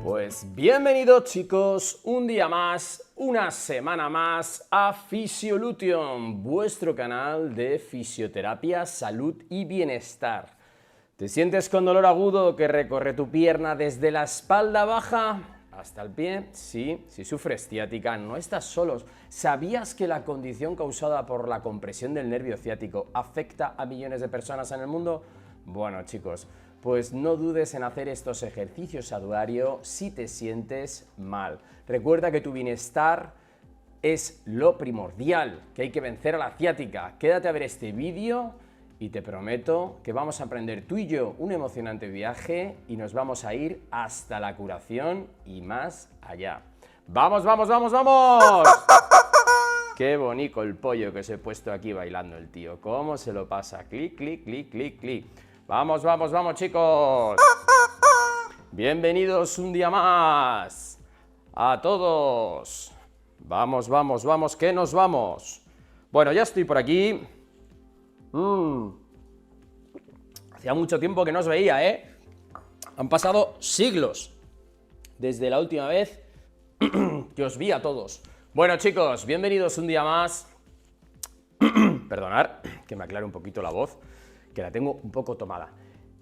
Pues bienvenidos chicos, un día más, una semana más a Fisiolution, vuestro canal de fisioterapia, salud y bienestar. ¿Te sientes con dolor agudo que recorre tu pierna desde la espalda baja hasta el pie? Sí, si sufres ciática, no estás solos. ¿Sabías que la condición causada por la compresión del nervio ciático afecta a millones de personas en el mundo? Bueno chicos, pues no dudes en hacer estos ejercicios a diario si te sientes mal. Recuerda que tu bienestar es lo primordial, que hay que vencer a la ciática. Quédate a ver este vídeo y te prometo que vamos a aprender tú y yo un emocionante viaje y nos vamos a ir hasta la curación y más allá. ¡Vamos, vamos, vamos, vamos! Qué bonito el pollo que se he puesto aquí bailando el tío. ¿Cómo se lo pasa? Clic, clic, clic, clic, clic. Vamos, vamos, vamos chicos. Bienvenidos un día más a todos. Vamos, vamos, vamos, que nos vamos. Bueno, ya estoy por aquí. Hacía mucho tiempo que no os veía, ¿eh? Han pasado siglos desde la última vez que os vi a todos. Bueno chicos, bienvenidos un día más. Perdonad, que me aclare un poquito la voz, que la tengo un poco tomada.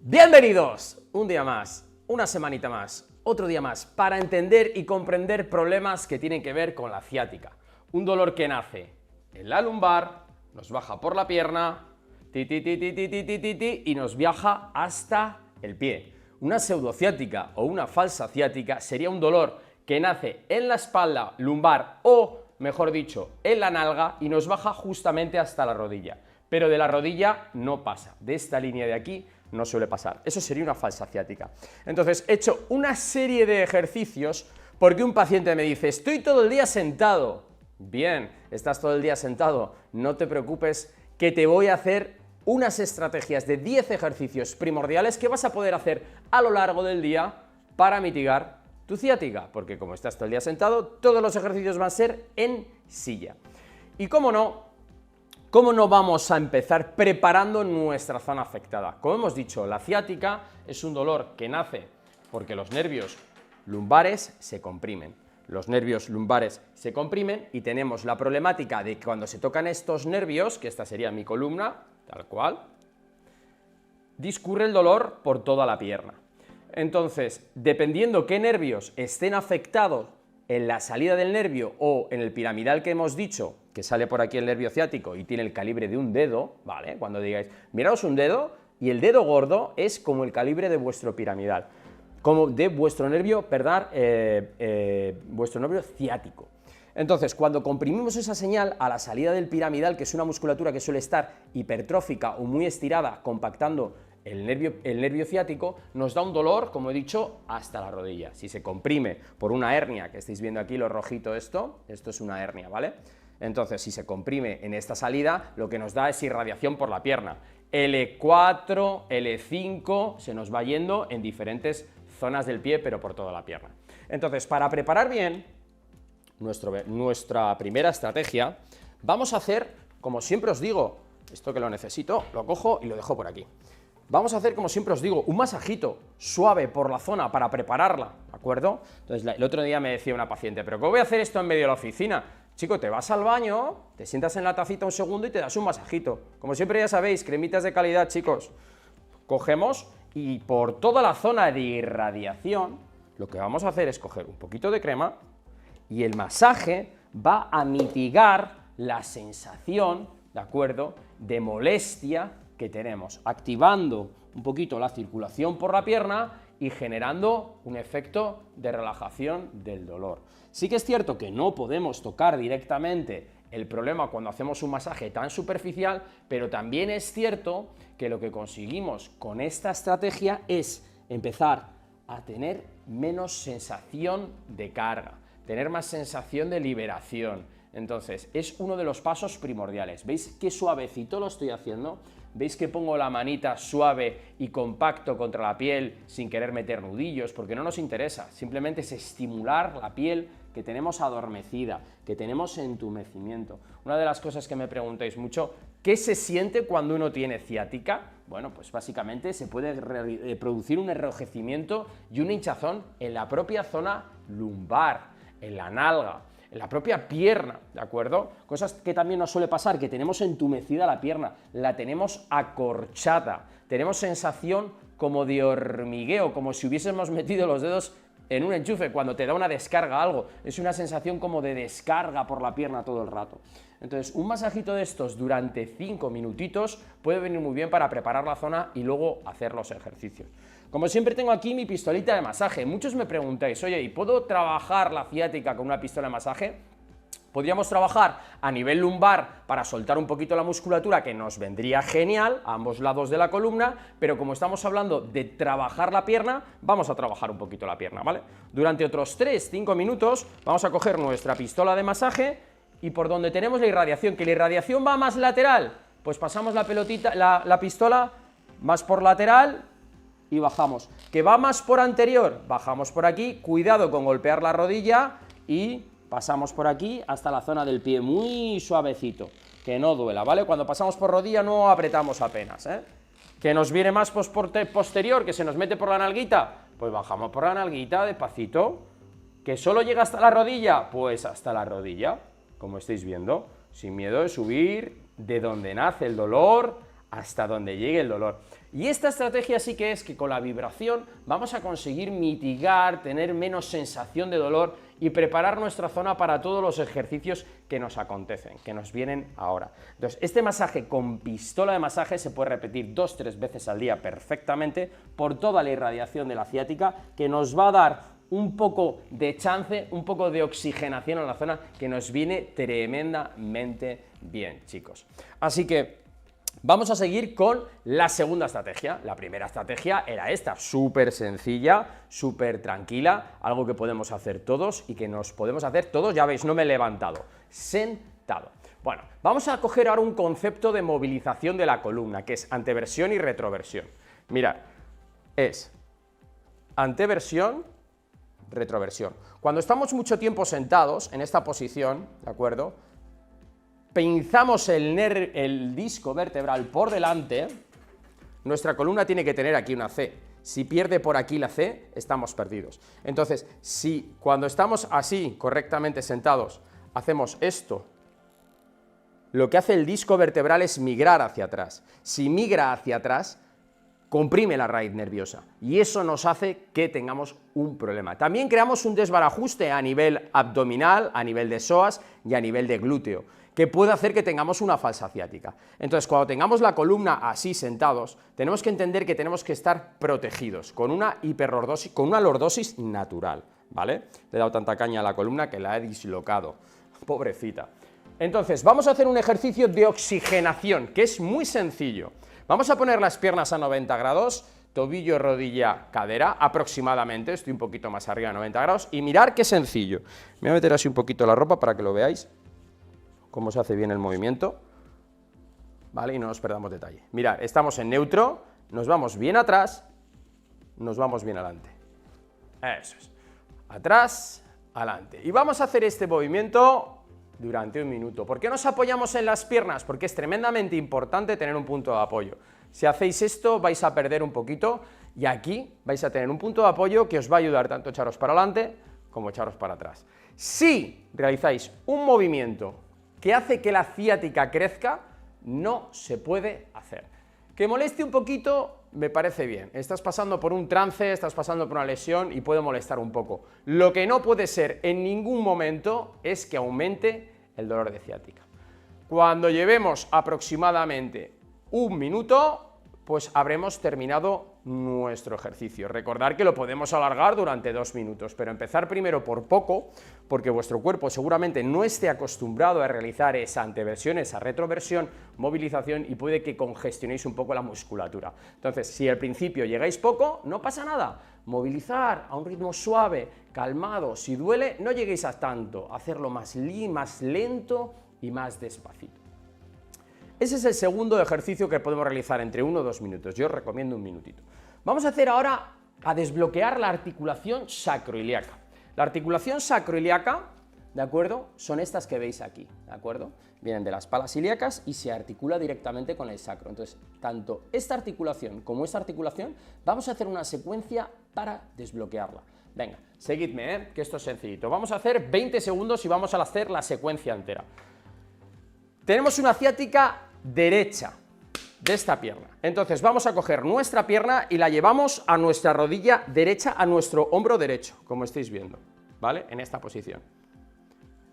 Bienvenidos un día más, una semanita más, otro día más, para entender y comprender problemas que tienen que ver con la ciática. Un dolor que nace en la lumbar, nos baja por la pierna, y nos viaja hasta el pie. Una pseudociática o una falsa ciática sería un dolor que nace en la espalda lumbar o, mejor dicho, en la nalga y nos baja justamente hasta la rodilla. Pero de la rodilla no pasa, de esta línea de aquí no suele pasar. Eso sería una falsa ciática. Entonces, he hecho una serie de ejercicios porque un paciente me dice, estoy todo el día sentado. Bien, estás todo el día sentado, no te preocupes, que te voy a hacer unas estrategias de 10 ejercicios primordiales que vas a poder hacer a lo largo del día para mitigar tu ciática, porque como estás todo el día sentado, todos los ejercicios van a ser en silla. Y cómo no vamos a empezar preparando nuestra zona afectada. Como hemos dicho, la ciática es un dolor que nace porque los nervios lumbares se comprimen. Los nervios lumbares se comprimen y tenemos la problemática de que cuando se tocan estos nervios, que esta sería mi columna, tal cual, discurre el dolor por toda la pierna. Entonces, dependiendo qué nervios estén afectados en la salida del nervio o en el piramidal que hemos dicho, que sale por aquí el nervio ciático y tiene el calibre de un dedo, ¿vale? Cuando digáis, miraos un dedo, y el dedo gordo es como el calibre de vuestro piramidal, como de vuestro nervio, vuestro nervio ciático. Entonces, cuando comprimimos esa señal a la salida del piramidal, que es una musculatura que suele estar hipertrófica o muy estirada, compactando el nervio ciático, nos da un dolor, como he dicho, hasta la rodilla. Si se comprime por una hernia, que estáis viendo aquí lo rojito esto es una hernia, ¿vale? Entonces, si se comprime en esta salida, lo que nos da es irradiación por la pierna. L4, L5, se nos va yendo en diferentes zonas del pie, pero por toda la pierna. Entonces, para preparar bien nuestra primera estrategia, vamos a hacer, como siempre os digo, esto que lo necesito, lo cojo y lo dejo por aquí. Vamos a hacer, como siempre os digo, un masajito suave por la zona para prepararla, ¿de acuerdo? Entonces, el otro día me decía una paciente, ¿pero cómo voy a hacer esto en medio de la oficina? Chico, te vas al baño, te sientas en la tacita un segundo y te das un masajito. Como siempre ya sabéis, cremitas de calidad, chicos. Cogemos y por toda la zona de irradiación, lo que vamos a hacer es coger un poquito de crema y el masaje va a mitigar la sensación, ¿de acuerdo?, de molestia que tenemos, activando un poquito la circulación por la pierna y generando un efecto de relajación del dolor. Sí que es cierto que no podemos tocar directamente el problema cuando hacemos un masaje tan superficial, pero también es cierto que lo que conseguimos con esta estrategia es empezar a tener menos sensación de carga, tener más sensación de liberación. Entonces, es uno de los pasos primordiales. ¿Veis qué suavecito lo estoy haciendo? ¿Veis que pongo la manita suave y compacto contra la piel sin querer meter nudillos? Porque no nos interesa, simplemente es estimular la piel, que tenemos adormecida, que tenemos entumecimiento. Una de las cosas que me preguntáis mucho, ¿qué se siente cuando uno tiene ciática? Bueno, pues básicamente se puede producir un enrojecimiento y una hinchazón en la propia zona lumbar, en la nalga, en la propia pierna, ¿de acuerdo? Cosas que también nos suele pasar, que tenemos entumecida la pierna, la tenemos acorchada, tenemos sensación como de hormigueo, como si hubiésemos metido los dedos en un enchufe cuando te da una descarga algo, es una sensación como de descarga por la pierna todo el rato. Entonces, un masajito de estos durante 5 minutitos puede venir muy bien para preparar la zona y luego hacer los ejercicios. Como siempre tengo aquí mi pistolita de masaje. Muchos me preguntáis, oye, ¿y puedo trabajar la ciática con una pistola de masaje? Podríamos trabajar a nivel lumbar para soltar un poquito la musculatura, que nos vendría genial a ambos lados de la columna, pero como estamos hablando de trabajar la pierna, vamos a trabajar un poquito la pierna, ¿vale? Durante otros 3-5 minutos vamos a coger nuestra pistola de masaje y por donde tenemos la irradiación, que la irradiación va más lateral, pues pasamos la pelotita, la pistola más por lateral y bajamos. Que va más por anterior, bajamos por aquí, cuidado con golpear la rodilla y pasamos por aquí hasta la zona del pie, muy suavecito, que no duela, ¿vale? Cuando pasamos por rodilla no apretamos apenas, ¿eh? Que nos viene más posterior, que se nos mete por la nalguita, pues bajamos por la nalguita despacito. Que solo llega hasta la rodilla, pues hasta la rodilla, como estáis viendo, sin miedo de subir de donde nace el dolor hasta donde llegue el dolor. Y esta estrategia sí que es que con la vibración vamos a conseguir mitigar, tener menos sensación de dolor y preparar nuestra zona para todos los ejercicios que nos acontecen, que nos vienen ahora. Entonces, este masaje con pistola de masaje se puede repetir 2-3 veces al día perfectamente por toda la irradiación de la ciática, que nos va a dar un poco de chance, un poco de oxigenación en la zona, que nos viene tremendamente bien, chicos. Así que vamos a seguir con la segunda estrategia. La primera estrategia era esta, súper sencilla, súper tranquila, algo que podemos hacer todos y que nos podemos hacer todos, ya veis, no me he levantado, sentado. Bueno, vamos a coger ahora un concepto de movilización de la columna, que es anteversión y retroversión. Mirad, es anteversión, retroversión. Cuando estamos mucho tiempo sentados en esta posición, ¿de acuerdo?, pinzamos el disco vertebral por delante, nuestra columna tiene que tener aquí una C. Si pierde por aquí la C, estamos perdidos. Entonces, si cuando estamos así, correctamente sentados, hacemos esto, lo que hace el disco vertebral es migrar hacia atrás. Si migra hacia atrás, comprime la raíz nerviosa y eso nos hace que tengamos un problema. También creamos un desbarajuste a nivel abdominal, a nivel de psoas y a nivel de glúteo, que puede hacer que tengamos una falsa ciática. Entonces, cuando tengamos la columna así sentados, tenemos que entender que tenemos que estar protegidos con una hiperlordosis, con una lordosis natural, ¿vale? Le he dado tanta caña a la columna que la he dislocado, pobrecita. Entonces, vamos a hacer un ejercicio de oxigenación, que es muy sencillo. Vamos a poner las piernas a 90 grados, tobillo, rodilla, cadera, aproximadamente, estoy un poquito más arriba de 90 grados, y mirar qué sencillo. Me voy a meter así un poquito la ropa para que lo veáis, cómo se hace bien el movimiento, ¿vale? Y no nos perdamos detalle. Mirad, estamos en neutro, nos vamos bien atrás, nos vamos bien adelante. Eso es. Atrás, adelante. Y vamos a hacer este movimiento durante 1 minuto. ¿Por qué nos apoyamos en las piernas? Porque es tremendamente importante tener un punto de apoyo. Si hacéis esto vais a perder un poquito y aquí vais a tener un punto de apoyo que os va a ayudar tanto a echaros para adelante como a echaros para atrás. Si realizáis un movimiento que hace que la ciática crezca, no se puede hacer. Que moleste un poquito me parece bien, estás pasando por un trance, estás pasando por una lesión y puede molestar un poco. Lo que no puede ser en ningún momento es que aumente el dolor de ciática. Cuando llevemos aproximadamente 1 minuto, pues habremos terminado nuestro ejercicio. Recordad que lo podemos alargar durante 2 minutos, pero empezar primero por poco, porque vuestro cuerpo seguramente no esté acostumbrado a realizar esa anteversión, esa retroversión, movilización, y puede que congestionéis un poco la musculatura. Entonces, si al principio llegáis poco, no pasa nada. Movilizar a un ritmo suave, calmado. Si duele, no lleguéis a tanto. Hacerlo más lento y más despacito. Ese es el segundo ejercicio que podemos realizar entre 1 o 2 minutos. Yo os recomiendo 1 minutito. Vamos a hacer ahora a desbloquear la articulación sacroiliaca. La articulación sacroiliaca, ¿de acuerdo? Son estas que veis aquí, ¿de acuerdo? Vienen de las palas ilíacas y se articula directamente con el sacro. Entonces, tanto esta articulación como esta articulación, vamos a hacer una secuencia para desbloquearla. Venga, seguidme, que esto es sencillito. Vamos a hacer 20 segundos y vamos a hacer la secuencia entera. Tenemos una ciática derecha de esta pierna. Entonces vamos a coger nuestra pierna y la llevamos a nuestra rodilla derecha, a nuestro hombro derecho, como estáis viendo, ¿vale? En esta posición.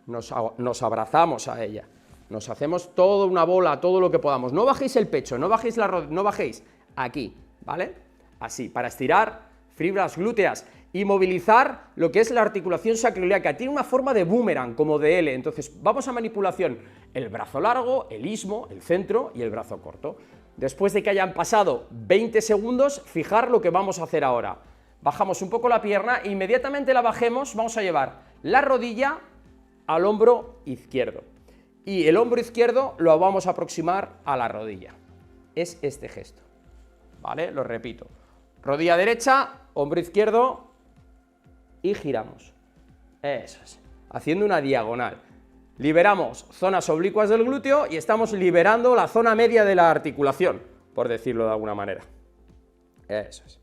Nos abrazamos a ella, nos hacemos toda una bola, todo lo que podamos. No bajéis el pecho, no bajéis la rodilla, no bajéis aquí, ¿vale? Así, para estirar fibras glúteas y movilizar lo que es la articulación sacroiliaca. Tiene una forma de boomerang, como de L. Entonces vamos a manipulación, el brazo largo, el istmo, el centro y el brazo corto. Después de que hayan pasado 20 segundos, fijar lo que vamos a hacer ahora. Bajamos un poco la pierna, e inmediatamente la bajemos, vamos a llevar la rodilla al hombro izquierdo. Y el hombro izquierdo lo vamos a aproximar a la rodilla. Es este gesto, ¿vale? Lo repito. Rodilla derecha, hombro izquierdo y giramos. Eso es. Haciendo una diagonal. Liberamos zonas oblicuas del glúteo y estamos liberando la zona media de la articulación, por decirlo de alguna manera. Eso es.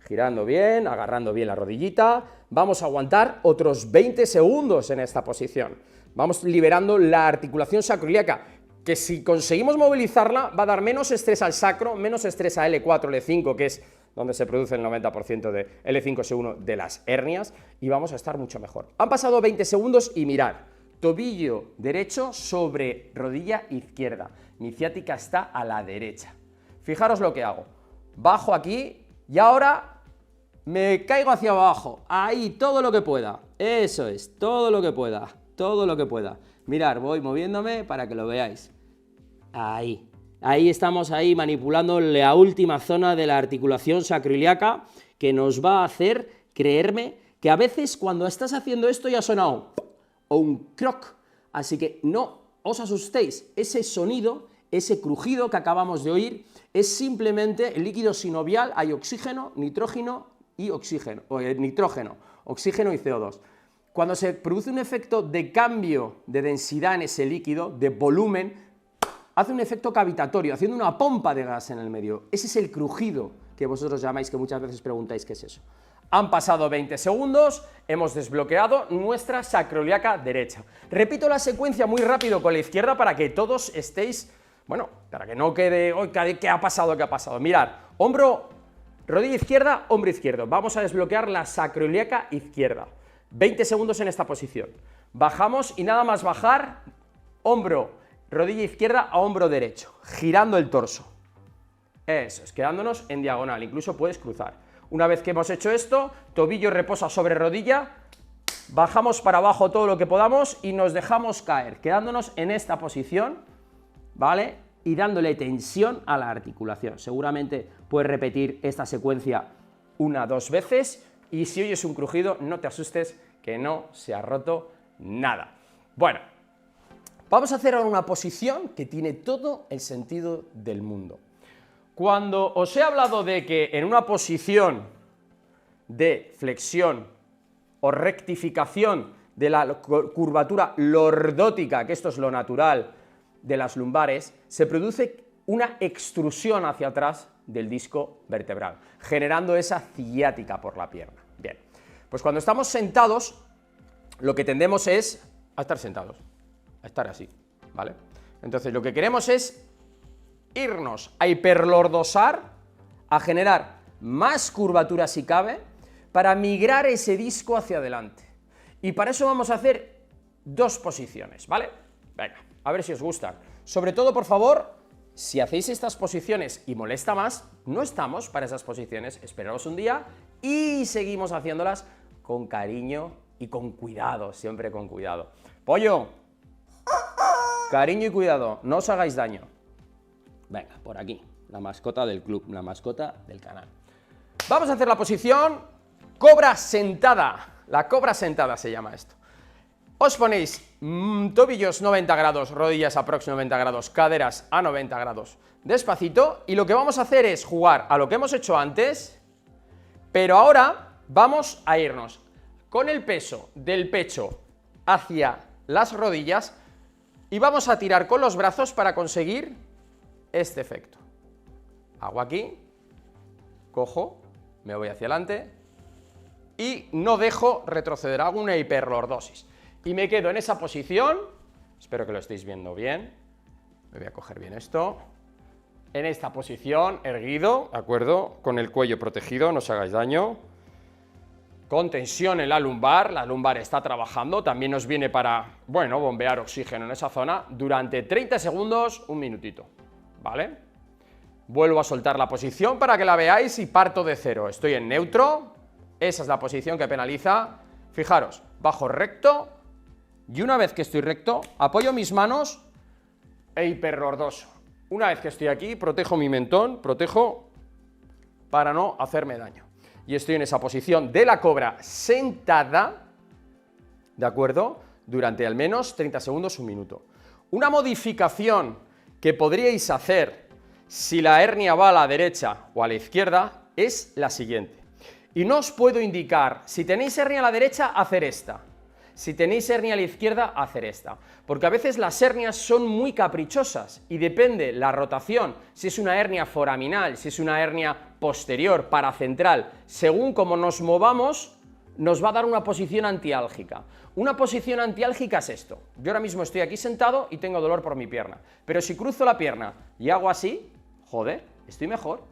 Girando bien, agarrando bien la rodillita. Vamos a aguantar otros 20 segundos en esta posición. Vamos liberando la articulación sacroiliaca, que si conseguimos movilizarla va a dar menos estrés al sacro, menos estrés a L4, L5, que es donde se produce el 90% de L5, S1 de las hernias, y vamos a estar mucho mejor. Han pasado 20 segundos y mirad, tobillo derecho sobre rodilla izquierda. Mi ciática está a la derecha. Fijaros lo que hago. Bajo aquí y ahora me caigo hacia abajo. Ahí, todo lo que pueda. Eso es, todo lo que pueda. Todo lo que pueda. Mirad, voy moviéndome para que lo veáis. Ahí. Ahí estamos ahí manipulando la última zona de la articulación sacroiliaca que nos va a hacer creerme que a veces cuando estás haciendo esto ya ha sonado o un croc, así que no os asustéis, ese sonido, ese crujido que acabamos de oír es simplemente el líquido sinovial, hay oxígeno, nitrógeno y oxígeno, oxígeno y CO2. Cuando se produce un efecto de cambio de densidad en ese líquido, de volumen, hace un efecto cavitatorio, haciendo una pompa de gas en el medio. Ese es el crujido que vosotros llamáis, que muchas veces preguntáis qué es eso. Han pasado 20 segundos, hemos desbloqueado nuestra sacroiliaca derecha. Repito la secuencia muy rápido con la izquierda para que todos estéis, bueno, para que no quede, oh, ¿qué ha pasado? ¿Qué ha pasado? Mirad, hombro, rodilla izquierda, hombro izquierdo. Vamos a desbloquear la sacroiliaca izquierda. 20 segundos en esta posición. Bajamos y nada más bajar, hombro, rodilla izquierda a hombro derecho, girando el torso. Eso es, quedándonos en diagonal, incluso puedes cruzar. Una vez que hemos hecho esto, tobillo reposa sobre rodilla, bajamos para abajo todo lo que podamos y nos dejamos caer, quedándonos en esta posición, ¿vale? Y dándole tensión a la articulación. Seguramente puedes repetir esta secuencia 1 o 2 veces y si oyes un crujido, no te asustes, que no se ha roto nada. Bueno, vamos a hacer ahora una posición que tiene todo el sentido del mundo. Cuando os he hablado de que en una posición de flexión o rectificación de la curvatura lordótica, que esto es lo natural de las lumbares, se produce una extrusión hacia atrás del disco vertebral, generando esa ciática por la pierna. Bien, pues cuando estamos sentados, lo que tendemos es a estar sentados, a estar así, ¿vale? Entonces lo que queremos es irnos a hiperlordosar, a generar más curvatura si cabe, para migrar ese disco hacia adelante. Y para eso vamos a hacer 2 posiciones, ¿vale? Venga, a ver si os gustan. Sobre todo, por favor, si hacéis estas posiciones y molesta más, no estamos para esas posiciones, esperaos un día y seguimos haciéndolas con cariño y con cuidado, siempre con cuidado. Pollo, cariño y cuidado, no os hagáis daño. Venga, por aquí, la mascota del club, la mascota del canal. Vamos a hacer la posición cobra sentada. La cobra sentada se llama esto. Os ponéis tobillos 90 grados, rodillas aprox 90 grados, caderas a 90 grados, despacito, y lo que vamos a hacer es jugar a lo que hemos hecho antes, pero ahora vamos a irnos con el peso del pecho hacia las rodillas y vamos a tirar con los brazos para conseguir este efecto. Hago aquí, cojo, me voy hacia adelante y no dejo retroceder, hago una hiperlordosis y me quedo en esa posición, espero que lo estéis viendo bien, me voy a coger bien esto, en esta posición, erguido, ¿de acuerdo? Con el cuello protegido, no os hagáis daño, con tensión en la lumbar está trabajando, también nos viene para, bueno, bombear oxígeno en esa zona, durante 30 segundos, un minutito, ¿vale? Vuelvo a soltar la posición para que la veáis y parto de cero, estoy en neutro, esa es la posición que penaliza, fijaros, bajo recto, y una vez que estoy recto, apoyo mis manos e hiperlordoso. Una vez que estoy aquí, protejo mi mentón, protejo para no hacerme daño. Y estoy en esa posición de la cobra sentada, ¿de acuerdo? Durante al menos 30 segundos, un minuto. Una modificación que podríais hacer si la hernia va a la derecha o a la izquierda es la siguiente. Y no os puedo indicar, si tenéis hernia a la derecha, hacer esta. Si tenéis hernia a la izquierda, hacer esta. Porque a veces las hernias son muy caprichosas y depende la rotación, si es una hernia foraminal, si es una hernia posterior, paracentral, según como nos movamos, nos va a dar una posición antiálgica. Una posición antiálgica es esto. Yo ahora mismo estoy aquí sentado y tengo dolor por mi pierna. Pero si cruzo la pierna y hago así, joder, estoy mejor.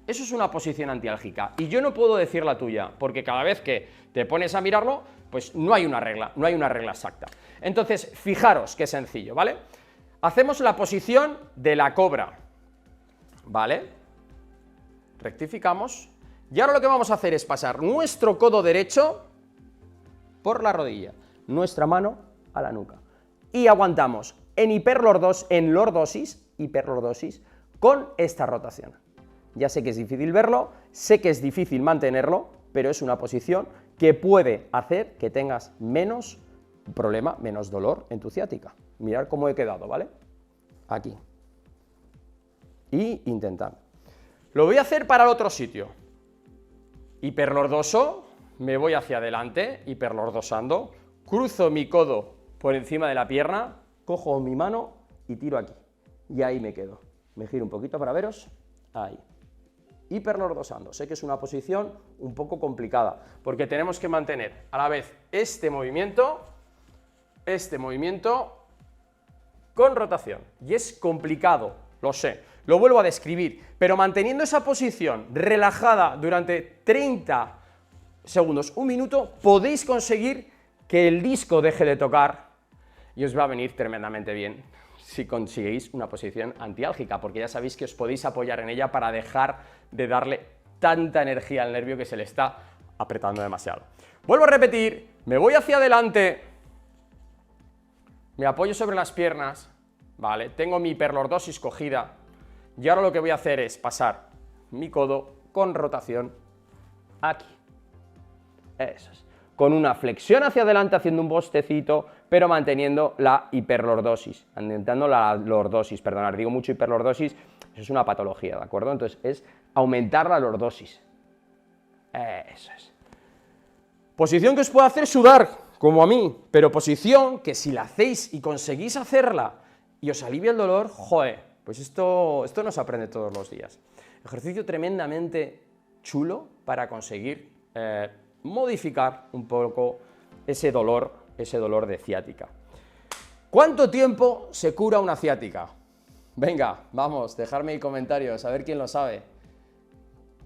Eso es una posición antiálgica. Y yo no puedo decir la tuya, porque cada vez que te pones a mirarlo, pues no hay una regla exacta. Entonces, fijaros qué sencillo, ¿vale? Hacemos la posición de la cobra, ¿vale? Rectificamos. Y ahora lo que vamos a hacer es pasar nuestro codo derecho por la rodilla, nuestra mano a la nuca. Y aguantamos en lordosis, hiperlordosis, con esta rotación. Ya sé que es difícil verlo, sé que es difícil mantenerlo, pero es una posición que puede hacer que tengas menos problema, menos dolor en tu ciática. Mirad cómo he quedado, ¿vale? Aquí. Y intentad. Lo voy a hacer para el otro sitio. Hiperlordoso, me voy hacia adelante, hiperlordosando, cruzo mi codo por encima de la pierna, cojo mi mano y tiro aquí. Y ahí me quedo. Me giro un poquito para veros. Ahí. Hiperlordosando. Sé que es una posición un poco complicada, porque tenemos que mantener a la vez este movimiento con rotación. Y es complicado, lo sé, lo vuelvo a describir, pero manteniendo esa posición relajada durante 30 segundos, un minuto, podéis conseguir que el disco deje de tocar y os va a venir tremendamente bien si conseguís una posición antiálgica, porque ya sabéis que os podéis apoyar en ella para dejar de darle tanta energía al nervio que se le está apretando demasiado. Vuelvo a repetir, me voy hacia adelante, me apoyo sobre las piernas, ¿vale? Tengo mi hiperlordosis cogida y ahora lo que voy a hacer es pasar mi codo con rotación aquí. Eso es. Con una flexión hacia adelante haciendo un bostecito, pero manteniendo la hiperlordosis, aumentando la lordosis, perdonad, digo mucho hiperlordosis, eso es una patología, ¿de acuerdo? Entonces es aumentar la lordosis. Eso es. Posición que os puede hacer sudar, como a mí, pero posición que si la hacéis y conseguís hacerla y os alivia el dolor, joder, pues esto no se aprende todos los días. Ejercicio tremendamente chulo para conseguir modificar un poco ese dolor de ciática. ¿Cuánto tiempo se cura una ciática? Venga, vamos, dejadme ahí comentarios, a ver quién lo sabe.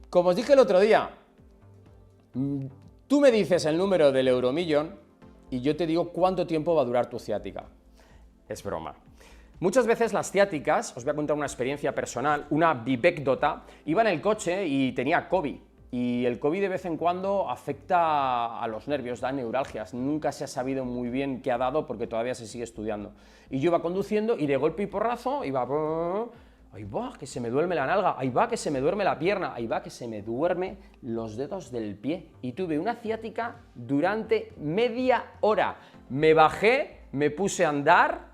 Como os dije el otro día, tú me dices el número del euromillón y yo te digo cuánto tiempo va a durar tu ciática. Es broma. Muchas veces las ciáticas, os voy a contar una experiencia personal, una vivécdota, iba en el coche y tenía COVID. Y el COVID de vez en cuando afecta a los nervios, da neuralgias, nunca se ha sabido muy bien qué ha dado porque todavía se sigue estudiando. Y yo iba conduciendo y de golpe y porrazo iba, ahí va, que se me duerme la nalga, ahí va, que se me duerme la pierna, ahí va, que se me duerme los dedos del pie. Y tuve una ciática durante media hora. Me bajé, me puse a andar,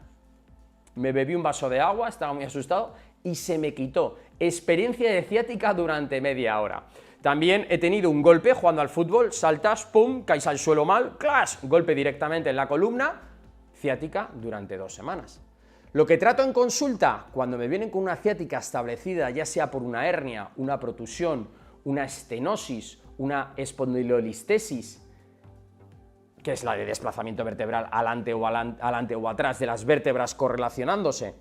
me bebí un vaso de agua, estaba muy asustado y se me quitó. Experiencia de ciática durante media hora. También he tenido un golpe jugando al fútbol, saltas, pum, caes al suelo mal, clash, golpe directamente en la columna, ciática durante 2 semanas. Lo que trato en consulta, cuando me vienen con una ciática establecida, ya sea por una hernia, una protusión, una estenosis, una espondilolistesis, que es la de desplazamiento vertebral alante o atrás de las vértebras correlacionándose,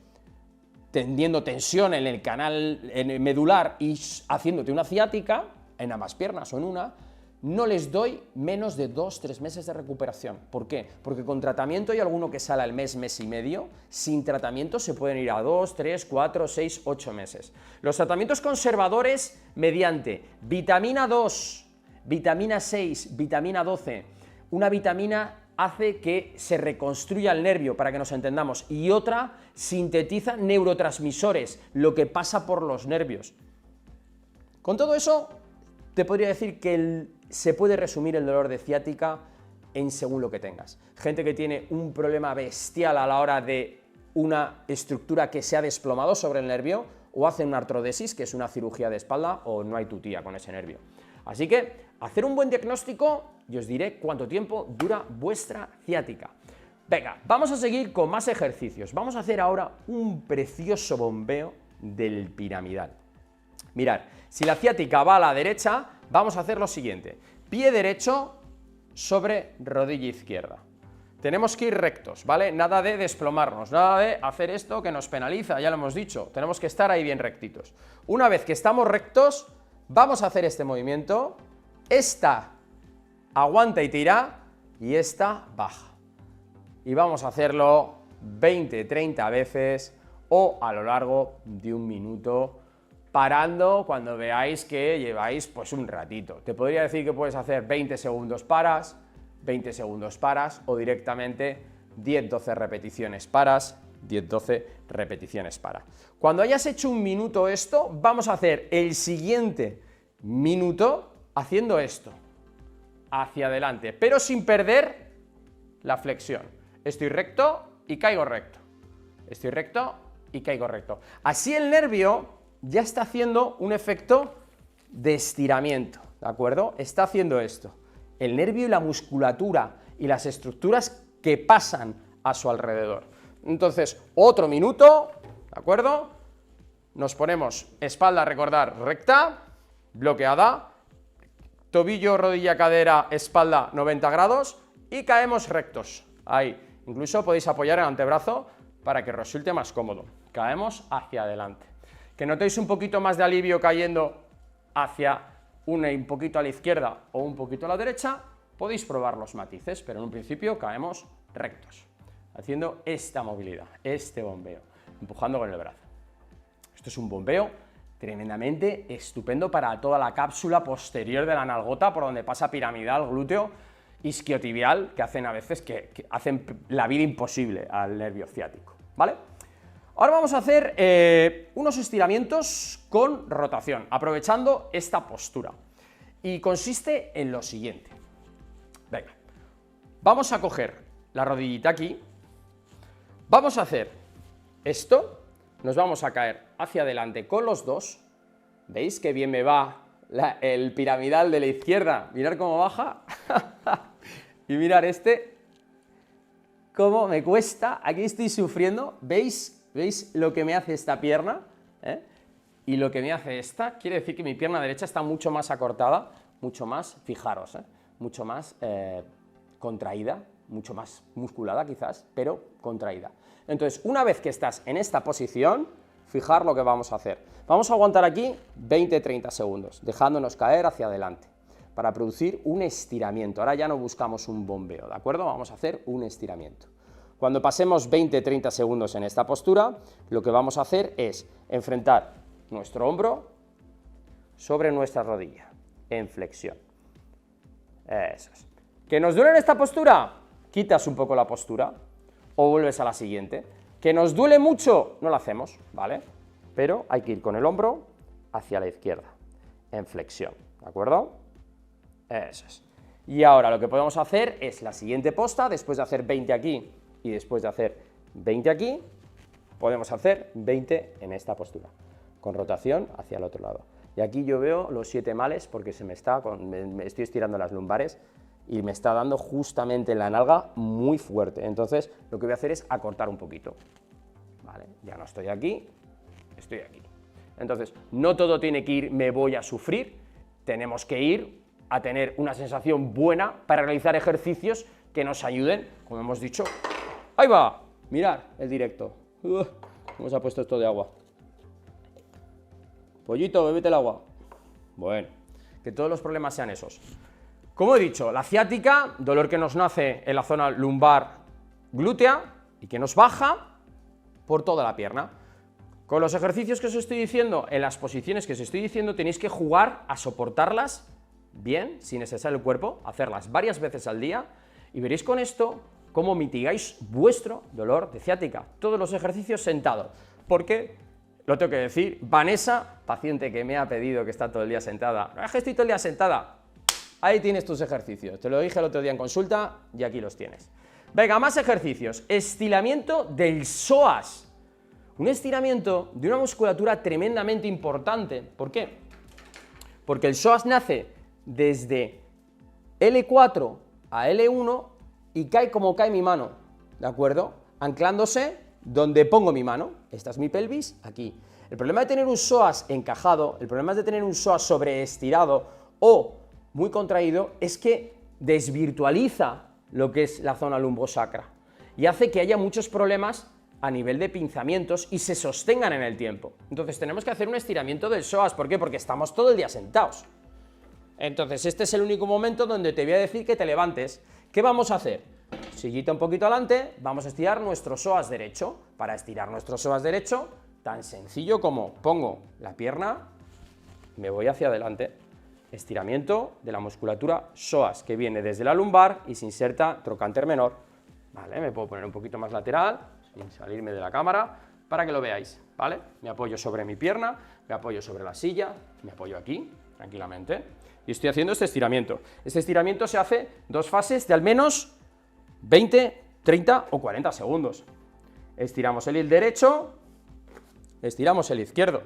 tendiendo tensión en el canal medular y haciéndote una ciática, en ambas piernas o en una, no les doy menos de 2-3 meses de recuperación. ¿Por qué? Porque con tratamiento hay alguno que sale al mes, mes y medio, sin tratamiento se pueden ir a 2, 3, 4, 6, 8 meses. Los tratamientos conservadores mediante vitamina 2, vitamina 6, vitamina 12, una vitamina hace que se reconstruya el nervio, para que nos entendamos, y otra sintetiza neurotransmisores, lo que pasa por los nervios. Con todo eso, te podría decir que se puede resumir el dolor de ciática en según lo que tengas. Gente que tiene un problema bestial a la hora de una estructura que se ha desplomado sobre el nervio, o hace una artrodesis, que es una cirugía de espalda, o no hay tutía con ese nervio. Así que, hacer un buen diagnóstico y os diré cuánto tiempo dura vuestra ciática. Venga, vamos a seguir con más ejercicios. Vamos a hacer ahora un precioso bombeo del piramidal. Mirad, si la ciática va a la derecha, vamos a hacer lo siguiente. Pie derecho sobre rodilla izquierda. Tenemos que ir rectos, ¿vale? Nada de desplomarnos, nada de hacer esto que nos penaliza, ya lo hemos dicho. Tenemos que estar ahí bien rectitos. Una vez que estamos rectos, vamos a hacer este movimiento. Esta aguanta y tira, y esta baja. Y vamos a hacerlo 20-30 veces o a lo largo de 1 minuto, parando cuando veáis que lleváis pues un ratito. Te podría decir que puedes hacer 20 segundos paras, 20 segundos paras, o directamente 10-12 repeticiones paras, 10-12 repeticiones paras. Cuando hayas hecho 1 minuto esto, vamos a hacer el siguiente minuto haciendo esto, hacia adelante, pero sin perder la flexión. Estoy recto y caigo recto. Estoy recto y caigo recto. Así el nervio ya está haciendo un efecto de estiramiento, ¿de acuerdo? Está haciendo esto. El nervio y la musculatura y las estructuras que pasan a su alrededor. Entonces, otro minuto, ¿de acuerdo? Nos ponemos espalda, recordar, recta, bloqueada, tobillo, rodilla, cadera, espalda 90 grados y caemos rectos. Ahí, incluso podéis apoyar el antebrazo para que resulte más cómodo. Caemos hacia adelante. Que notéis un poquito más de alivio cayendo hacia un poquito a la izquierda o un poquito a la derecha, podéis probar los matices, pero en un principio caemos rectos, haciendo esta movilidad, este bombeo, empujando con el brazo. Esto es un bombeo tremendamente estupendo para toda la cápsula posterior de la nalgota, por donde pasa piramidal, glúteo, isquiotibial, que hacen a veces que hacen la vida imposible al nervio ciático, ¿vale? Ahora vamos a hacer unos estiramientos con rotación, aprovechando esta postura. Y consiste en lo siguiente. Venga, vamos a coger la rodillita aquí, vamos a hacer esto, nos vamos a caer hacia adelante con los dos. ¿Veis qué bien me va el piramidal de la izquierda? Mirad cómo baja. Y mirad este, cómo me cuesta. Aquí estoy sufriendo. ¿Veis lo que me hace esta pierna? Y lo que me hace esta, quiere decir que mi pierna derecha está mucho más acortada, mucho más, fijaros, mucho más contraída, mucho más musculada quizás, pero contraída. Entonces, una vez que estás en esta posición, fijar lo que vamos a hacer. Vamos a aguantar aquí 20-30 segundos, dejándonos caer hacia adelante, para producir un estiramiento. Ahora ya no buscamos un bombeo, ¿de acuerdo? Vamos a hacer un estiramiento. Cuando pasemos 20-30 segundos en esta postura, lo que vamos a hacer es enfrentar nuestro hombro sobre nuestra rodilla, en flexión. Eso es. ¿Que nos duele en esta postura? Quitas un poco la postura o vuelves a la siguiente. ¿Que nos duele mucho? No lo hacemos, ¿vale? Pero hay que ir con el hombro hacia la izquierda, en flexión, ¿de acuerdo? Eso es. Y ahora lo que podemos hacer es la siguiente posta, después de hacer 20 aquí y después de hacer 20 aquí, podemos hacer 20 en esta postura, con rotación hacia el otro lado. Y aquí yo veo los 7 males porque me estoy estirando las lumbares y me está dando justamente en la nalga muy fuerte. Entonces, lo que voy a hacer es acortar un poquito. Vale, ya no estoy aquí, estoy aquí. Entonces, no todo tiene que ir, me voy a sufrir, tenemos que ir a tener una sensación buena para realizar ejercicios que nos ayuden, como hemos dicho. ¡Ahí va! Mirad el directo. ¿Cómo se ha puesto esto de agua? Pollito, bébete el agua. Bueno, que todos los problemas sean esos. Como he dicho, la ciática, dolor que nos nace en la zona lumbar glútea y que nos baja por toda la pierna. Con los ejercicios que os estoy diciendo, en las posiciones que os estoy diciendo, tenéis que jugar a soportarlas bien, sin estresar el cuerpo, hacerlas varias veces al día y veréis con esto cómo mitigáis vuestro dolor de ciática. Todos los ejercicios sentado, porque, lo tengo que decir, Vanessa, paciente que me ha pedido que está todo el día sentada, no es que estoy todo el día sentada, ahí tienes tus ejercicios, te lo dije el otro día en consulta y aquí los tienes. Venga, más ejercicios. Estiramiento del psoas. Un estiramiento de una musculatura tremendamente importante. ¿Por qué? Porque el psoas nace desde L4 a L1 y cae como cae mi mano, ¿de acuerdo? Anclándose donde pongo mi mano. Esta es mi pelvis, aquí. El problema de tener un psoas encajado, el problema de tener un psoas sobreestirado o muy contraído es que desvirtualiza lo que es la zona lumbosacra y hace que haya muchos problemas a nivel de pinzamientos y se sostengan en el tiempo. Entonces tenemos que hacer un estiramiento del psoas. ¿Por qué? Porque estamos todo el día sentados. Entonces este es el único momento donde te voy a decir que te levantes. ¿Qué vamos a hacer? Sillita un poquito adelante, vamos a estirar nuestro psoas derecho. Para estirar nuestro psoas derecho, tan sencillo como pongo la pierna, me voy hacia adelante. Estiramiento de la musculatura psoas, que viene desde la lumbar y se inserta trocánter menor. Vale, me puedo poner un poquito más lateral, sin salirme de la cámara, para que lo veáis, ¿vale? Me apoyo sobre mi pierna, me apoyo sobre la silla, me apoyo aquí, tranquilamente, y estoy haciendo este estiramiento. Este estiramiento se hace 2 fases de al menos 20, 30 o 40 segundos. Estiramos el derecho, estiramos el izquierdo.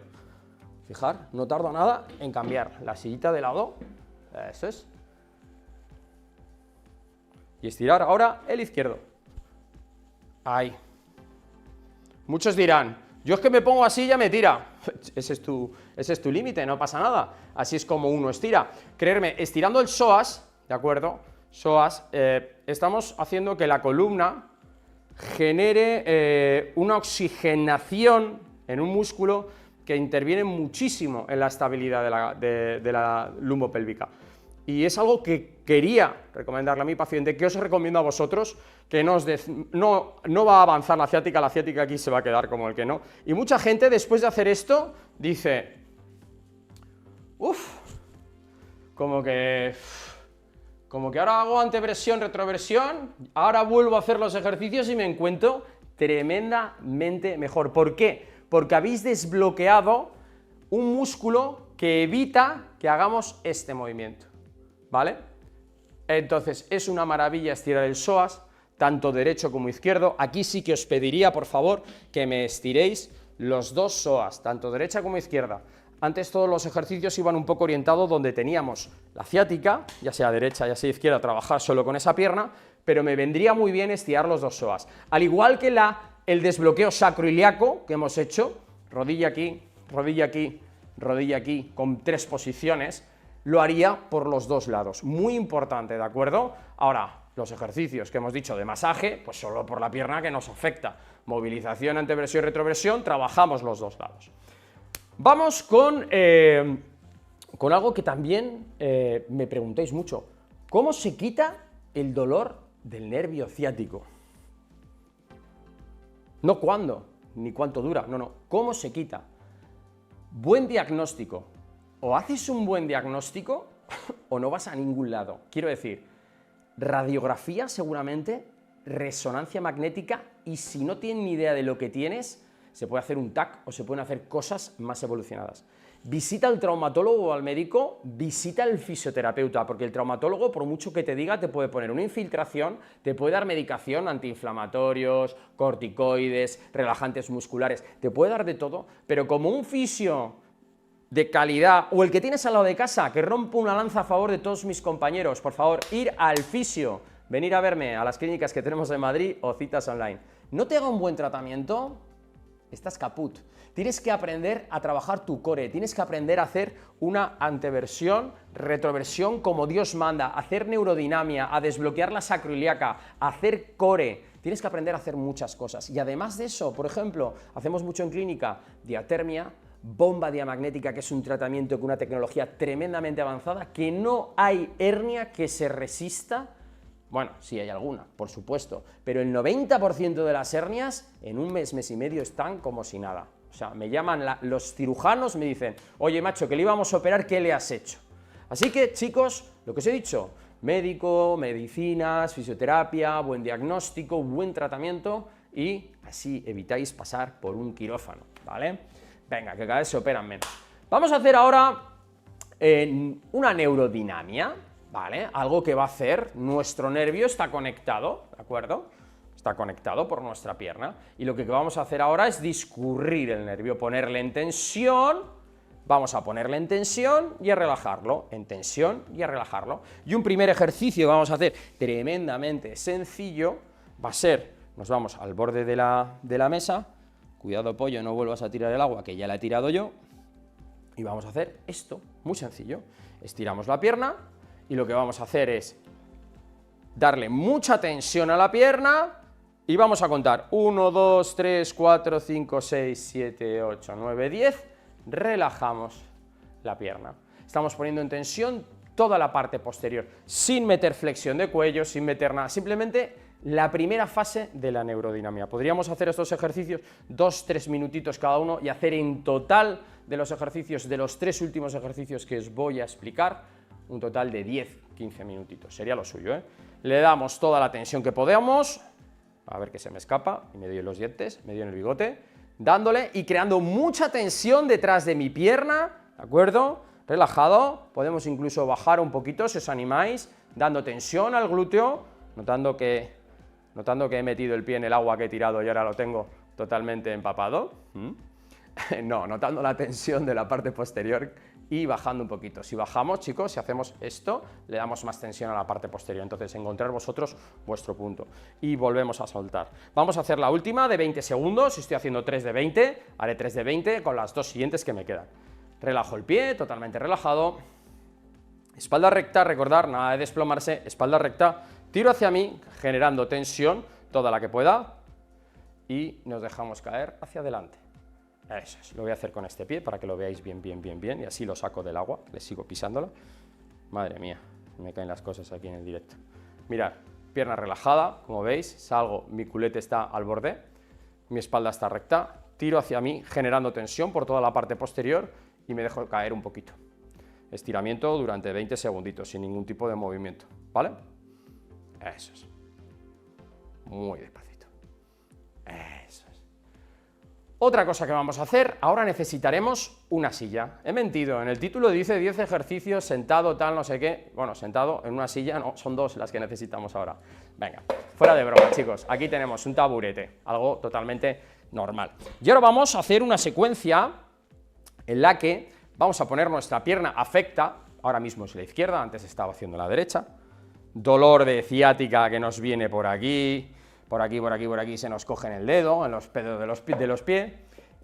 Fijar, no tardo nada en cambiar la sillita de lado, eso es. Y estirar ahora el izquierdo. Ahí. Muchos dirán, yo es que me pongo así y ya me tira. Ese es tu límite, no pasa nada. Así es como uno estira. Creerme, estirando el psoas, ¿de acuerdo? Psoas, estamos haciendo que la columna genere una oxigenación en un músculo que interviene muchísimo en la estabilidad de la lumbopélvica. Y es algo que quería recomendarle a mi paciente, que os recomiendo a vosotros, que no va a avanzar la ciática aquí se va a quedar como el que no. Y mucha gente después de hacer esto dice, como que ahora hago anteversión, retroversión, ahora vuelvo a hacer los ejercicios y me encuentro tremendamente mejor. ¿Por qué? Porque habéis desbloqueado un músculo que evita que hagamos este movimiento, ¿vale? Entonces, es una maravilla estirar el psoas, tanto derecho como izquierdo. Aquí sí que os pediría, por favor, que me estiréis los 2 psoas, tanto derecha como izquierda. Antes todos los ejercicios iban un poco orientados donde teníamos la ciática, ya sea derecha, ya sea izquierda, trabajar solo con esa pierna, pero me vendría muy bien estirar los 2 psoas. Al igual que el desbloqueo sacroiliaco que hemos hecho, rodilla aquí, rodilla aquí, rodilla aquí, con 3 posiciones, lo haría por los 2 lados. Muy importante, ¿de acuerdo? Ahora, los ejercicios que hemos dicho de masaje, pues solo por la pierna que nos afecta. Movilización, anteversión y retroversión, trabajamos los 2 lados. Vamos con algo que también me preguntáis mucho. ¿Cómo se quita el dolor del nervio ciático? No cuándo, ni cuánto dura, no, ¿cómo se quita? Buen diagnóstico. O haces un buen diagnóstico o no vas a ningún lado. Quiero decir, radiografía seguramente, resonancia magnética, y si no tienes ni idea de lo que tienes, se puede hacer un TAC o se pueden hacer cosas más evolucionadas. Visita al traumatólogo o al médico, visita al fisioterapeuta, porque el traumatólogo, por mucho que te diga, te puede poner una infiltración, te puede dar medicación, antiinflamatorios, corticoides, relajantes musculares, te puede dar de todo, pero como un fisio de calidad, o el que tienes al lado de casa, que rompo una lanza a favor de todos mis compañeros, por favor, ir al fisio, venir a verme a las clínicas que tenemos en Madrid o citas online. ¿No te haga un buen tratamiento? Estás caput. Tienes que aprender a trabajar tu core, tienes que aprender a hacer una anteversión, retroversión como Dios manda, a hacer neurodinamia, a desbloquear la sacroiliaca, a hacer core. Tienes que aprender a hacer muchas cosas. Y además de eso, por ejemplo, hacemos mucho en clínica, diatermia, bomba diamagnética, que es un tratamiento con una tecnología tremendamente avanzada, que no hay hernia que se resista. Bueno, sí hay alguna, por supuesto, pero el 90% de las hernias en un mes, mes y medio están como si nada. O sea, me llaman los cirujanos, me dicen, oye macho, que le íbamos a operar, ¿qué le has hecho? Así que, chicos, lo que os he dicho, médico, medicinas, fisioterapia, buen diagnóstico, buen tratamiento y así evitáis pasar por un quirófano, ¿vale? Venga, que cada vez se operan menos. Vamos a hacer ahora una neurodinamia, ¿vale? Algo que va a hacer, nuestro nervio está conectado, ¿de acuerdo? Está conectado por nuestra pierna, y lo que vamos a hacer ahora es discurrir el nervio, ponerle en tensión, vamos a ponerle en tensión y a relajarlo, en tensión y a relajarlo. Y un primer ejercicio que vamos a hacer tremendamente sencillo va a ser, nos vamos al borde de la mesa, cuidado pollo, no vuelvas a tirar el agua, que ya la he tirado yo, y vamos a hacer esto, muy sencillo, estiramos la pierna, y lo que vamos a hacer es darle mucha tensión a la pierna y vamos a contar 1, 2, 3, 4, 5, 6, 7, 8, 9, 10, relajamos la pierna. Estamos poniendo en tensión toda la parte posterior, sin meter flexión de cuello, sin meter nada, simplemente la primera fase de la neurodinamia. Podríamos hacer estos ejercicios 2-3 minutitos cada uno y hacer en total de los ejercicios, de los 3 últimos ejercicios que os voy a explicar, un total de 10-15 minutitos, sería lo suyo, ¿eh? Le damos toda la tensión que podamos, a ver que se me escapa, y me doy en los dientes, me doy en el bigote, dándole y creando mucha tensión detrás de mi pierna, ¿de acuerdo? Relajado, podemos incluso bajar un poquito si os animáis, dando tensión al glúteo, notando que he metido el pie en el agua que he tirado y ahora lo tengo totalmente empapado. No, notando la tensión de la parte posterior y bajando un poquito. Si bajamos, chicos, si hacemos esto, le damos más tensión a la parte posterior. Entonces, encontrar vosotros vuestro punto. Y volvemos a soltar. Vamos a hacer la última de 20 segundos. Si estoy haciendo 3 de 20, haré 3 de 20 con las dos siguientes que me quedan. Relajo el pie, totalmente relajado. Espalda recta, recordar, nada de desplomarse, espalda recta. Tiro hacia mí, generando tensión, toda la que pueda. Y nos dejamos caer hacia adelante. Eso es, lo voy a hacer con este pie para que lo veáis bien, y así lo saco del agua, le sigo pisándolo. Madre mía, me caen las cosas aquí en el directo. Mirad, pierna relajada, como veis, salgo, mi culete está al borde, mi espalda está recta, tiro hacia mí generando tensión por toda la parte posterior y me dejo caer un poquito. Estiramiento durante 20 segunditos, sin ningún tipo de movimiento, ¿vale? Eso es. Muy despacito. Eso es. Otra cosa que vamos a hacer, ahora necesitaremos una silla. He mentido, en el título dice 10 ejercicios sentado, tal, no sé qué. Bueno, sentado en una silla, no, son 2 las que necesitamos ahora. Venga, fuera de broma, chicos, aquí tenemos un taburete, algo totalmente normal. Y ahora vamos a hacer una secuencia en la que vamos a poner nuestra pierna afecta, ahora mismo es la izquierda, antes estaba haciendo la derecha, dolor de ciática que nos viene por aquí, por aquí, se nos coge en el dedo, en los dedos de los pies,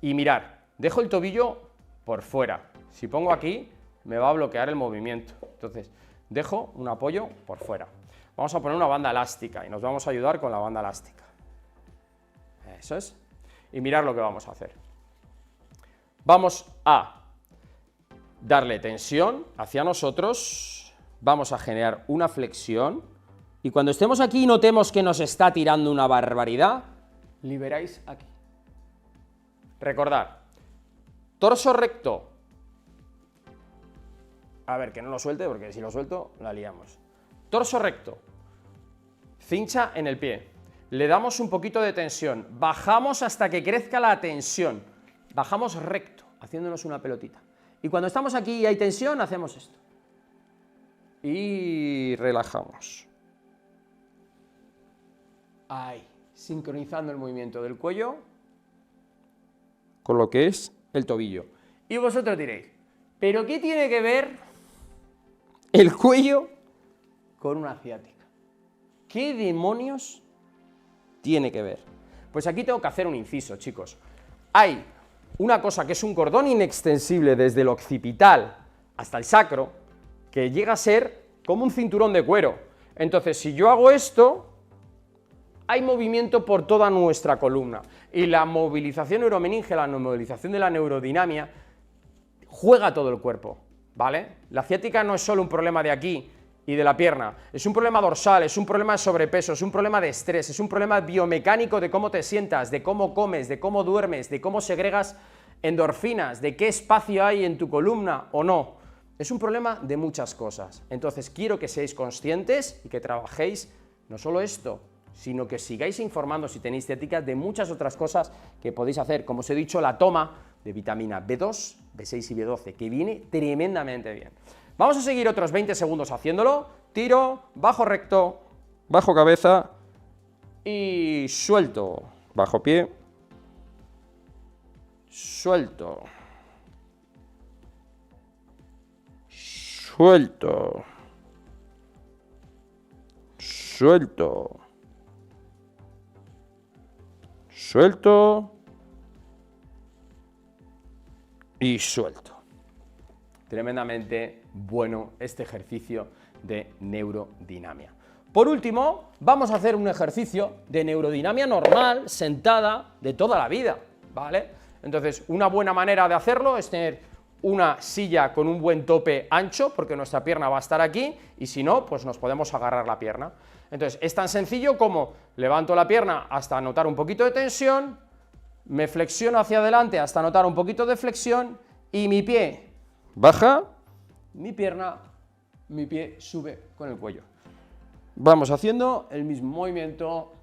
y mirar, dejo el tobillo por fuera, si pongo aquí me va a bloquear el movimiento, entonces dejo un apoyo por fuera. Vamos a poner una banda elástica y nos vamos a ayudar con la banda elástica. Eso es. Y mirad lo que vamos a hacer. Vamos a darle tensión hacia nosotros, vamos a generar una flexión y cuando estemos aquí y notemos que nos está tirando una barbaridad, liberáis aquí. Recordad, torso recto. A ver, que no lo suelte porque si lo suelto la liamos. Torso recto, cincha en el pie, le damos un poquito de tensión, bajamos hasta que crezca la tensión, bajamos recto, haciéndonos una pelotita. Y cuando estamos aquí y hay tensión, hacemos esto. Y relajamos. Ahí, sincronizando el movimiento del cuello con lo que es el tobillo. Y vosotros diréis, Pero ¿qué tiene que ver el cuello con una ciática? ¿Qué demonios tiene que ver? Pues aquí tengo que hacer un inciso, chicos. Hay una cosa que es un cordón inextensible desde el occipital hasta el sacro, que llega a ser como un cinturón de cuero. Entonces, si yo hago esto, hay movimiento por toda nuestra columna. Y la movilización neuromeninge, la movilización de la neurodinamia, juega todo el cuerpo, ¿vale? La ciática no es solo un problema de aquí y de la pierna, es un problema dorsal, es un problema de sobrepeso, es un problema de estrés, es un problema biomecánico de cómo te sientas, de cómo comes, de cómo duermes, de cómo segregas endorfinas, de qué espacio hay en tu columna o no. Es un problema de muchas cosas. Entonces quiero que seáis conscientes y que trabajéis no solo esto, sino que sigáis informando si tenéis ciática de muchas otras cosas que podéis hacer, como os he dicho, la toma de vitamina B2, B6 y B12, que viene tremendamente bien. Vamos a seguir otros 20 segundos haciéndolo, tiro, bajo recto, bajo cabeza y suelto, bajo pie, suelto, suelto, suelto, suelto y suelto. Tremendamente bueno este ejercicio de neurodinamia. Por último, vamos a hacer un ejercicio de neurodinamia normal, sentada, de toda la vida, ¿vale? Entonces, una buena manera de hacerlo es tener una silla con un buen tope ancho, porque nuestra pierna va a estar aquí, y si no, pues nos podemos agarrar la pierna. Entonces, es tan sencillo como levanto la pierna hasta notar un poquito de tensión, me flexiono hacia adelante hasta notar un poquito de flexión, y mi pie baja, mi pierna, mi pie sube con el cuello. Vamos haciendo el mismo movimiento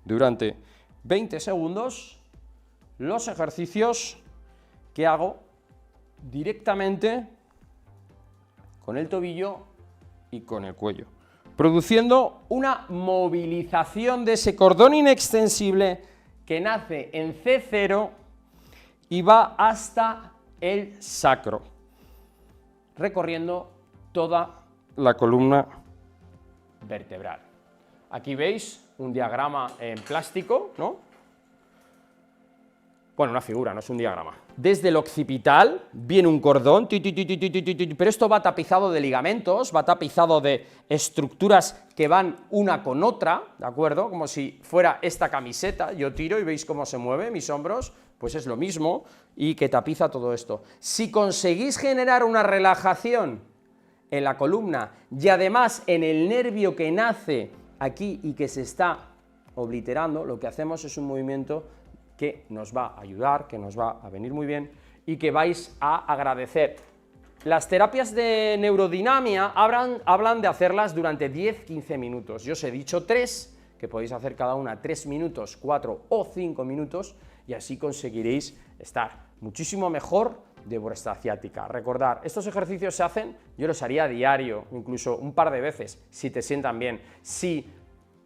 durante 20 segundos, los ejercicios que hago directamente con el tobillo y con el cuello, produciendo una movilización de ese cordón inextensible que nace en C0 y va hasta el sacro, recorriendo toda la columna vertebral. Aquí veis un diagrama en plástico, ¿no? Bueno, una figura, no es un diagrama. Desde el occipital viene un cordón, pero esto va tapizado de ligamentos, va tapizado de estructuras que van una con otra, ¿de acuerdo? Como si fuera esta camiseta, yo tiro y veis cómo se mueve mis hombros, pues es lo mismo, y que tapiza todo esto. Si conseguís generar una relajación en la columna y además en el nervio que nace aquí y que se está obliterando, lo que hacemos es un movimiento que nos va a ayudar, que nos va a venir muy bien y que vais a agradecer. Las terapias de neurodinamia hablan de hacerlas durante 10-15 minutos. Yo os he dicho 3, que podéis hacer cada una 3 minutos, 4 o 5 minutos, y así conseguiréis estar muchísimo mejor de vuestra ciática. Recordad, estos ejercicios se hacen, yo los haría a diario, incluso un par de veces, si te sientan bien. Si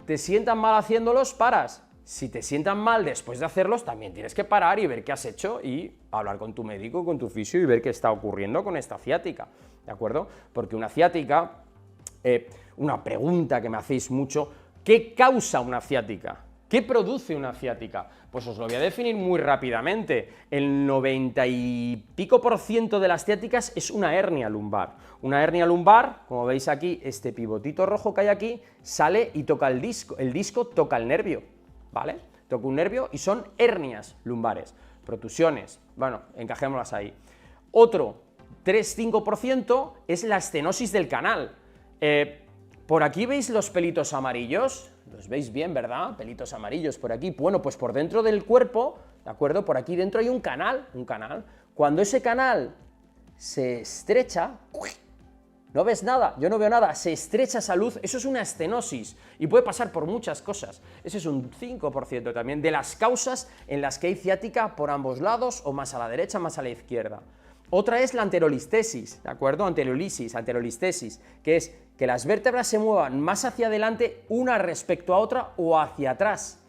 te sientan mal haciéndolos, paras. Si te sientan mal después de hacerlos, también tienes que parar y ver qué has hecho y hablar con tu médico, con tu fisio y ver qué está ocurriendo con esta ciática, ¿de acuerdo? Porque una ciática, una pregunta que me hacéis mucho, ¿qué causa una ciática? ¿Qué produce una ciática? Pues os lo voy a definir muy rápidamente. El 90 y pico % de las ciáticas es una hernia lumbar. Una hernia lumbar, como veis aquí, este pivotito rojo que hay aquí, sale y toca el disco toca el nervio, ¿vale? Toca un nervio y son hernias lumbares, protusiones, bueno, encajémoslas ahí. Otro 3-5% es la estenosis del canal. Por aquí veis los pelitos amarillos, los veis bien, ¿verdad? Pelitos amarillos por aquí. Bueno, pues por dentro del cuerpo, ¿de acuerdo? Por aquí dentro hay un canal. Cuando ese canal se estrecha, no ves nada, yo no veo nada, se estrecha esa luz, eso es una estenosis y puede pasar por muchas cosas. Ese es un 5% también de las causas en las que hay ciática por ambos lados o más a la derecha, más a la izquierda. Otra es la anterolistesis, ¿de acuerdo? Anterolistesis, que es que las vértebras se muevan más hacia adelante una respecto a otra o hacia atrás,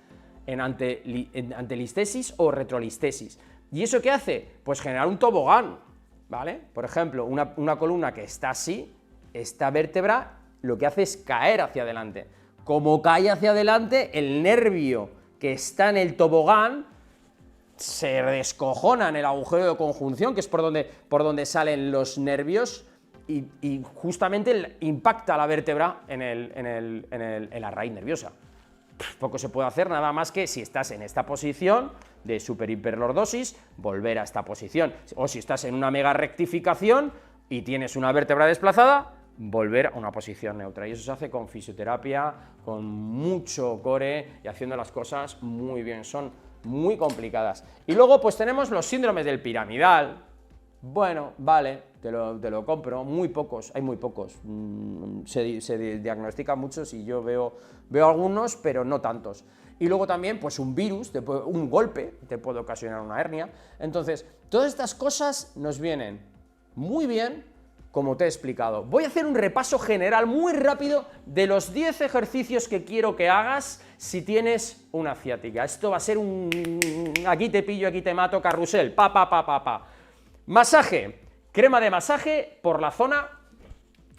en antelistesis o retrolistesis. ¿Y eso qué hace? Pues generar un tobogán, ¿vale? Por ejemplo, una columna que está así, esta vértebra lo que hace es caer hacia adelante. Como cae hacia adelante, el nervio que está en el tobogán se descojona en el agujero de conjunción, que es por donde salen los nervios, y justamente impacta la vértebra en la raíz nerviosa. Poco se puede hacer, nada más que si estás en esta posición de superhiperlordosis, volver a esta posición, o si estás en una mega rectificación y tienes una vértebra desplazada, volver a una posición neutra, y eso se hace con fisioterapia, con mucho core y haciendo las cosas muy bien, son muy complicadas. Y luego pues tenemos los síndromes del piramidal. Bueno, vale, te lo compro, muy pocos, hay muy pocos, se diagnostican muchos y yo veo algunos, pero no tantos. Y luego también, pues un virus, un golpe, te puede ocasionar una hernia. Entonces, todas estas cosas nos vienen muy bien, como te he explicado. Voy a hacer un repaso general muy rápido de los 10 ejercicios que quiero que hagas si tienes una ciática. Esto va a ser aquí te pillo, aquí te mato, carrusel, pa. Masaje, crema de masaje por la zona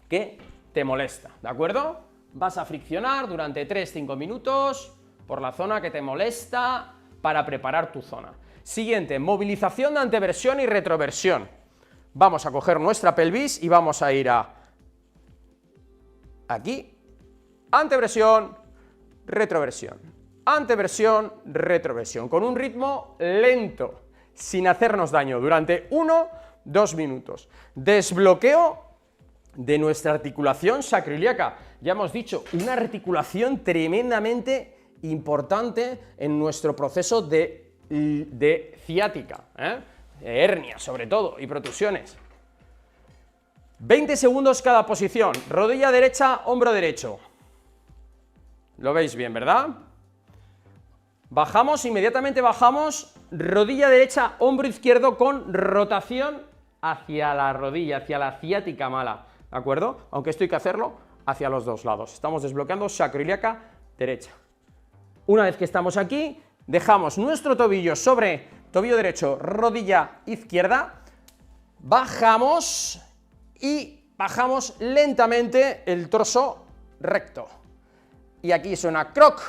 que te molesta, ¿de acuerdo? Vas a friccionar durante 3-5 minutos por la zona que te molesta para preparar tu zona. Siguiente, movilización de anteversión y retroversión. Vamos a coger nuestra pelvis y vamos a ir aquí, anteversión, retroversión, anteversión, retroversión, con un ritmo lento, sin hacernos daño, durante 1-2 minutos. Desbloqueo de nuestra articulación sacroiliaca. Ya hemos dicho, una articulación tremendamente importante en nuestro proceso de ciática, hernia sobre todo, y protusiones. 20 segundos cada posición, rodilla derecha, hombro derecho. Lo veis bien, ¿verdad? Bajamos, inmediatamente bajamos, rodilla derecha, hombro izquierdo con rotación hacia la rodilla, hacia la ciática mala, ¿de acuerdo? Aunque esto hay que hacerlo hacia los dos lados. Estamos desbloqueando sacroiliaca derecha. Una vez que estamos aquí, dejamos nuestro tobillo sobre tobillo derecho, rodilla izquierda, bajamos y bajamos lentamente el torso recto. Y aquí suena croc.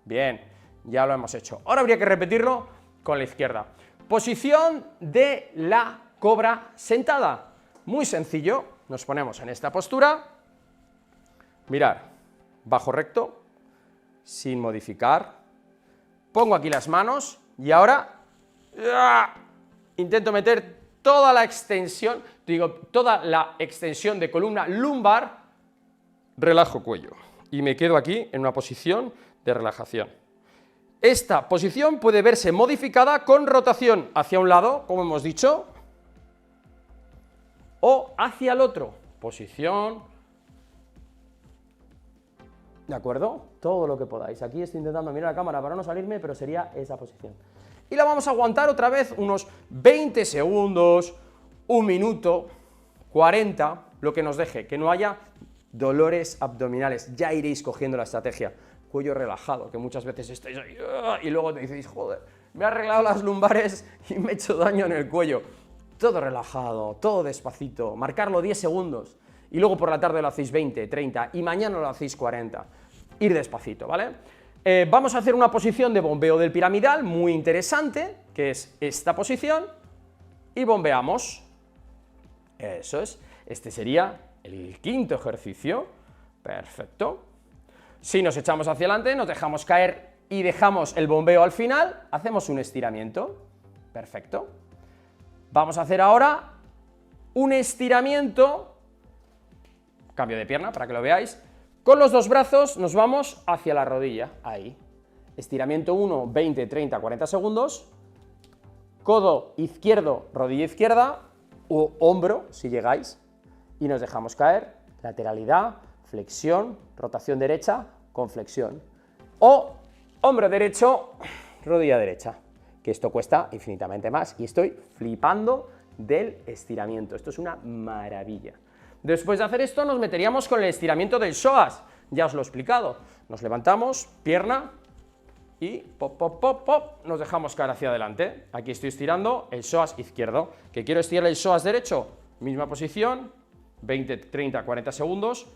Bien, ya lo hemos hecho. Ahora habría que repetirlo con la izquierda. Posición de la cobra sentada. Muy sencillo, nos ponemos en esta postura. Mirad, bajo recto, sin modificar. Pongo aquí las manos y ahora intento meter toda la extensión, toda la extensión de columna lumbar, relajo cuello y me quedo aquí en una posición de relajación. Esta posición puede verse modificada con rotación hacia un lado, como hemos dicho, o hacia el otro, posición, ¿de acuerdo? Todo lo que podáis. Aquí estoy intentando mirar la cámara para no salirme, pero sería esa posición. Y la vamos a aguantar otra vez unos 20 segundos, 1 minuto, 40, lo que nos deje, que no haya dolores abdominales. Ya iréis cogiendo la estrategia. Cuello relajado, que muchas veces estáis ahí y luego te decís, joder, me he arreglado las lumbares y me he hecho daño en el cuello. Todo relajado, todo despacito, marcarlo 10 segundos y luego por la tarde lo hacéis 20, 30 y mañana lo hacéis 40. Ir despacito, ¿vale? Vamos a hacer una posición de bombeo del piramidal muy interesante, que es esta posición, y bombeamos. Eso es, este sería el quinto ejercicio. Perfecto. Si nos echamos hacia adelante, nos dejamos caer y dejamos el bombeo al final, hacemos un estiramiento. Perfecto. Vamos a hacer ahora un estiramiento, cambio de pierna para que lo veáis, con los dos brazos nos vamos hacia la rodilla, ahí. Estiramiento 1, 20, 30, 40 segundos, codo izquierdo, rodilla izquierda, o hombro, si llegáis, y nos dejamos caer, lateralidad, flexión, rotación derecha, con flexión, o hombro derecho, rodilla derecha, que esto cuesta infinitamente más, y estoy flipando del estiramiento, esto es una maravilla. Después de hacer esto nos meteríamos con el estiramiento del psoas, ya os lo he explicado, nos levantamos, pierna, y pop, pop, pop, pop, nos dejamos caer hacia adelante. Aquí estoy estirando el psoas izquierdo. ¿Que quiero estirar el psoas derecho? Misma posición, 20, 30, 40 segundos,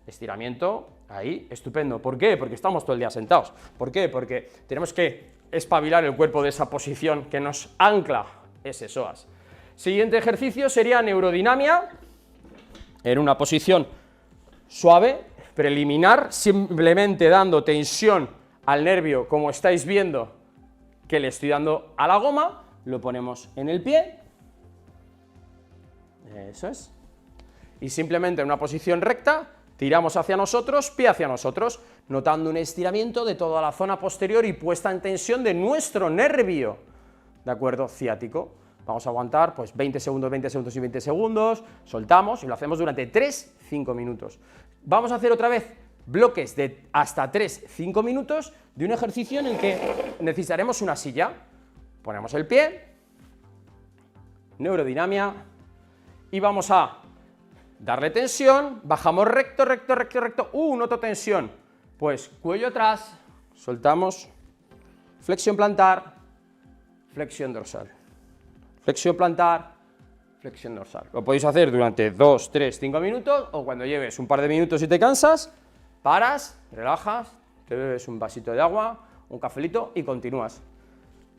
estiramiento, ahí, estupendo. ¿Por qué? Porque estamos todo el día sentados. ¿Por qué? Porque tenemos que espabilar el cuerpo de esa posición que nos ancla ese psoas. Siguiente ejercicio sería neurodinamia, en una posición suave, preliminar, simplemente dando tensión al nervio, como estáis viendo que le estoy dando a la goma, lo ponemos en el pie, eso es, y simplemente en una posición recta, tiramos hacia nosotros, pie hacia nosotros, notando un estiramiento de toda la zona posterior y puesta en tensión de nuestro nervio, ¿de acuerdo? Ciático. Vamos a aguantar pues 20 segundos, 20 segundos y 20 segundos, soltamos y lo hacemos durante 3-5 minutos. Vamos a hacer otra vez bloques de hasta 3-5 minutos de un ejercicio en el que necesitaremos una silla. Ponemos el pie, neurodinamia, y vamos a darle tensión, bajamos recto, recto, recto, recto, noto tensión, pues cuello atrás, soltamos, flexión plantar, flexión dorsal. Flexión plantar, flexión dorsal. Lo podéis hacer durante 2, 3, 5 minutos o cuando lleves un par de minutos y te cansas, paras, relajas, te bebes un vasito de agua, un cafelito y continúas.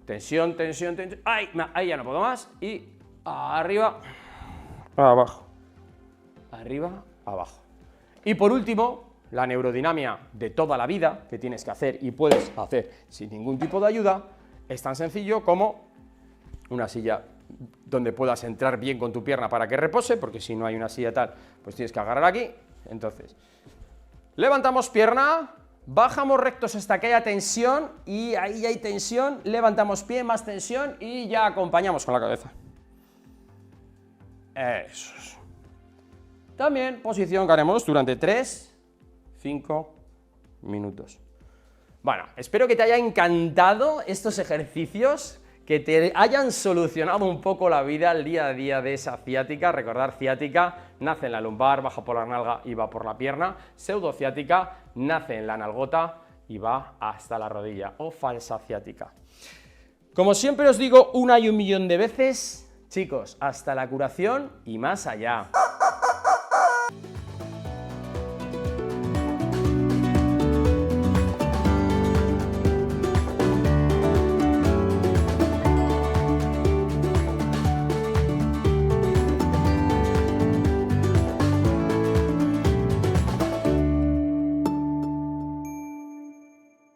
Tensión, tensión, tensión. ¡Ay! Ahí ya no puedo más. Y arriba, abajo. Arriba, abajo. Y por último, la neurodinamia de toda la vida que tienes que hacer y puedes hacer sin ningún tipo de ayuda es tan sencillo como una silla donde puedas entrar bien con tu pierna para que repose, porque si no hay una silla tal, pues tienes que agarrar aquí. Entonces, levantamos pierna, bajamos rectos hasta que haya tensión, y ahí hay tensión, levantamos pie, más tensión, y ya acompañamos con la cabeza. Eso es. También posición que haremos durante 3-5 minutos. Bueno, espero que te haya encantado estos ejercicios, que te hayan solucionado un poco la vida al día a día de esa ciática. Recordar, ciática nace en la lumbar, baja por la nalga y va por la pierna. Pseudociática nace en la nalgota y va hasta la rodilla, o falsa ciática. Como siempre os digo una y un millón de veces, chicos, hasta la curación y más allá.